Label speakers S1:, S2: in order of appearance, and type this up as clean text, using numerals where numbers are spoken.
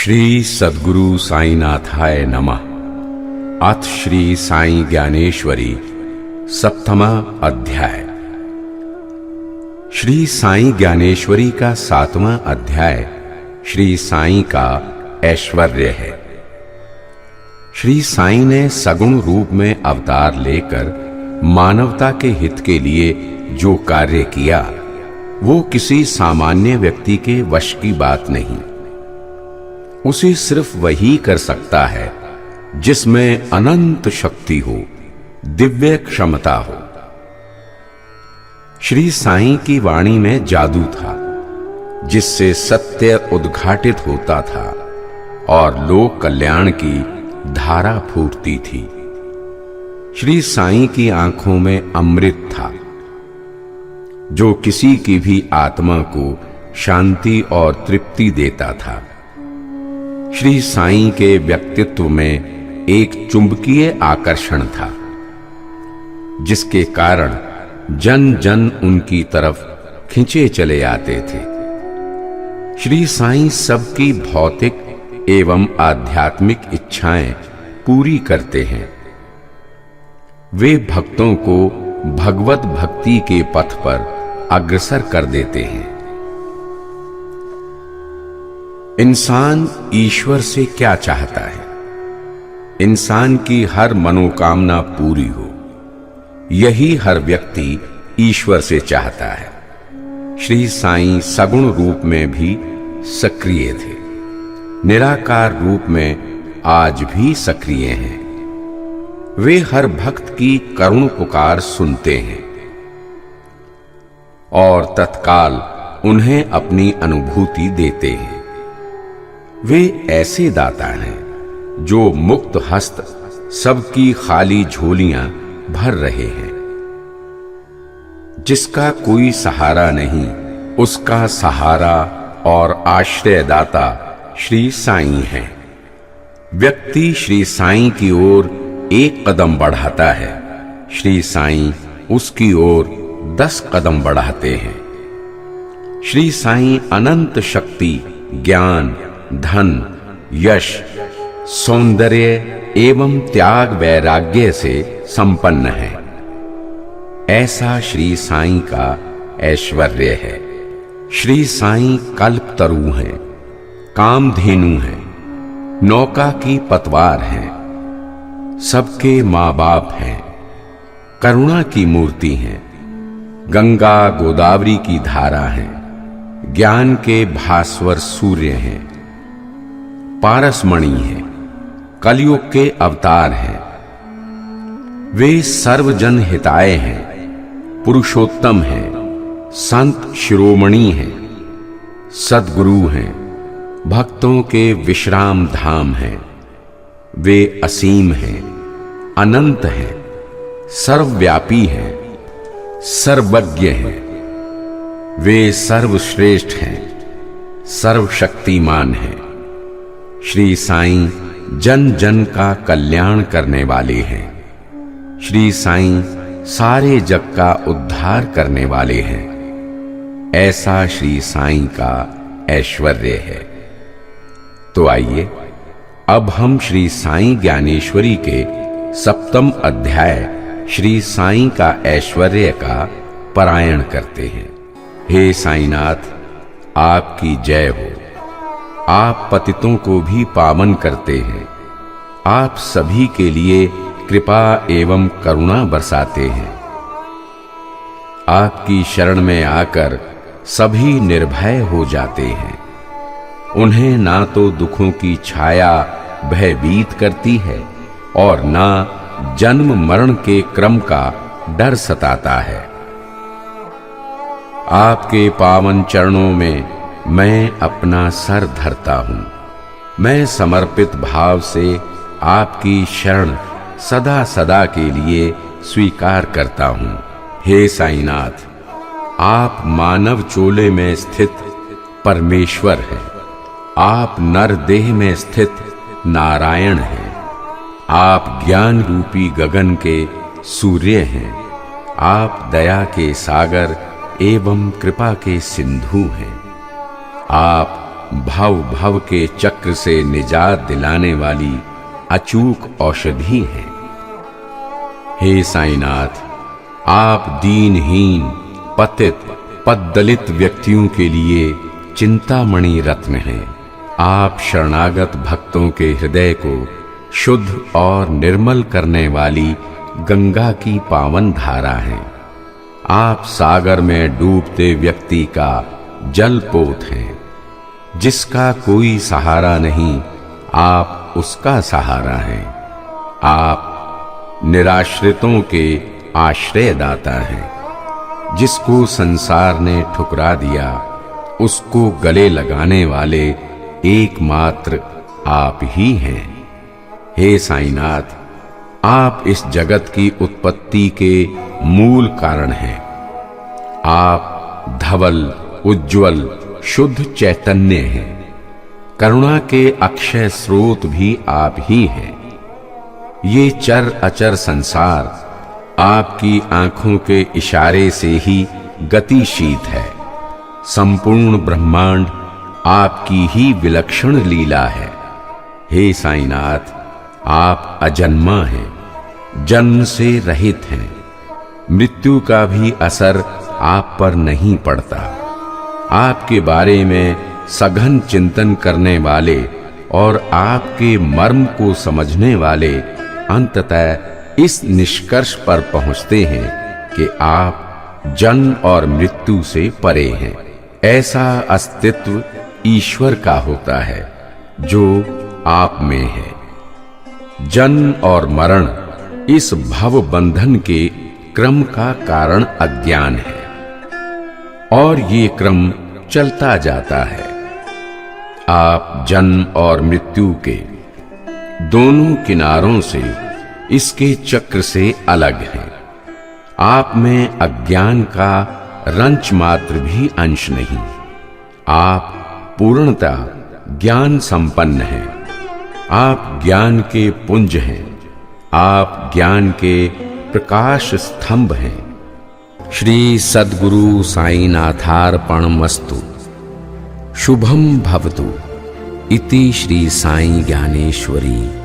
S1: श्री सद्गुरु साईनाथाय नमः। अथ श्री साई ज्ञानेश्वरी सप्तमा अध्याय। श्री साई ज्ञानेश्वरी का 7वां अध्याय श्री साई का ऐश्वर्य है। श्री साई ने सगुण रूप में अवतार लेकर मानवता के हित के लिए जो कार्य किया वो किसी सामान्य व्यक्ति के वश की बात नहीं। उसे सिर्फ वही कर सकता है जिसमें अनंत शक्ति हो, दिव्य क्षमता हो। श्री साई की वाणी में जादू था जिससे सत्य उद्घाटित होता था और लोक कल्याण की धारा फूटती थी। श्री साई की आंखों में अमृत था जो किसी की भी आत्मा को शांति और तृप्ति देता था। श्री साई के व्यक्तित्व में एक चुंबकीय आकर्षण था जिसके कारण जन जन उनकी तरफ खिंचे चले आते थे। श्री साई सबकी भौतिक एवं आध्यात्मिक इच्छाएं पूरी करते हैं। वे भक्तों को भगवत भक्ति के पथ पर अग्रसर कर देते हैं। इंसान ईश्वर से क्या चाहता है? इंसान की हर मनोकामना पूरी हो, यही हर व्यक्ति ईश्वर से चाहता है। श्री साई सगुण रूप में भी सक्रिय थे, निराकार रूप में आज भी सक्रिय हैं। वे हर भक्त की करुण पुकार सुनते हैं और तत्काल उन्हें अपनी अनुभूति देते हैं। वे ऐसे दाता हैं जो मुक्त हस्त सबकी खाली झोलियां भर रहे हैं। जिसका कोई सहारा नहीं, उसका सहारा और आश्रयदाता श्री साई हैं। व्यक्ति श्री साई की ओर एक कदम बढ़ाता है, श्री साई उसकी ओर 10 कदम बढ़ाते हैं। श्री साई अनंत शक्ति, ज्ञान, धन, यश, सौंदर्य एवं त्याग वैराग्य से संपन्न है। ऐसा श्री साई का ऐश्वर्य है। श्री साई कल्पतरु हैं, कामधेनु हैं, नौका की पतवार हैं, सबके माँ बाप हैं, करुणा की मूर्ति हैं, गंगा गोदावरी की धारा हैं, ज्ञान के भास्वर सूर्य हैं, पारसमणि है, कलयुग के अवतार हैं। वे सर्वजन हिताय हैं, पुरुषोत्तम हैं, संत शिरोमणि हैं, सद्गुरु हैं, भक्तों के विश्राम धाम हैं। वे असीम हैं, अनंत हैं, सर्वव्यापी हैं, सर्वज्ञ हैं। वे सर्वश्रेष्ठ हैं, सर्वशक्तिमान हैं। श्री साई जन जन का कल्याण करने वाले हैं। श्री साई सारे जग का उद्धार करने वाले हैं। ऐसा श्री साई का ऐश्वर्य है। तो आइए अब हम श्री साई ज्ञानेश्वरी के 7वें अध्याय श्री साई का ऐश्वर्य का पारायण करते हैं। हे साईनाथ, आपकी जय हो। आप पतितों को भी पावन करते हैं। आप सभी के लिए कृपा एवं करुणा बरसाते हैं। आपकी शरण में आकर सभी निर्भय हो जाते हैं। उन्हें ना तो दुखों की छाया भयभीत करती है और ना जन्म मरण के क्रम का डर सताता है। आपके पावन चरणों में मैं अपना सर धरता हूं। मैं समर्पित भाव से आपकी शरण सदा सदा के लिए स्वीकार करता हूं। हे साईनाथ, आप मानव चोले में स्थित परमेश्वर हैं। आप नर देह में स्थित नारायण हैं। आप ज्ञान रूपी गगन के सूर्य हैं। आप दया के सागर एवं कृपा के सिंधु हैं। आप भव भव के चक्र से निजात दिलाने वाली अचूक औषधि हैं। हे साईनाथ, आप दीनहीन, पतित, पद्दलित व्यक्तियों के लिए चिंतामणि रत्न हैं। आप शरणागत भक्तों के हृदय को शुद्ध और निर्मल करने वाली गंगा की पावन धारा हैं। आप सागर में डूबते व्यक्ति का जलपोत हैं। जिसका कोई सहारा नहीं, आप उसका सहारा हैं। आप निराश्रितों के आश्रयदाता हैं। जिसको संसार ने ठुकरा दिया, उसको गले लगाने वाले एकमात्र आप ही हैं। हे साईनाथ, आप इस जगत की उत्पत्ति के मूल कारण हैं। आप धवल, उज्ज्वल, शुद्ध चैतन्य हैं। करुणा के अक्षय स्रोत भी आप ही हैं। ये चर अचर संसार आपकी आंखों के इशारे से ही गतिशील है। संपूर्ण ब्रह्मांड आपकी ही विलक्षण लीला है। हे साईनाथ, आप अजन्मा हैं, जन्म से रहित हैं। मृत्यु का भी असर आप पर नहीं पड़ता। आपके बारे में सघन चिंतन करने वाले और आपके मर्म को समझने वाले अंततः इस निष्कर्ष पर पहुंचते हैं कि आप जन्म और मृत्यु से परे हैं। ऐसा अस्तित्व ईश्वर का होता है जो आप में है। जन्म और मरण इस भव बंधन के क्रम का कारण अज्ञान है और ये क्रम चलता जाता है। आप जन्म और मृत्यु के दोनों किनारों से इसके चक्र से अलग हैं। आप में अज्ञान का रंच मात्र भी अंश नहीं। आप पूर्णतः ज्ञान संपन्न हैं। आप ज्ञान के पुंज हैं। आप ज्ञान के प्रकाश स्तंभ हैं। श्री सद्गुरु साईनाथार्पणमस्तु। शुभम भवतु इति श्री साई ज्ञानेश्वरी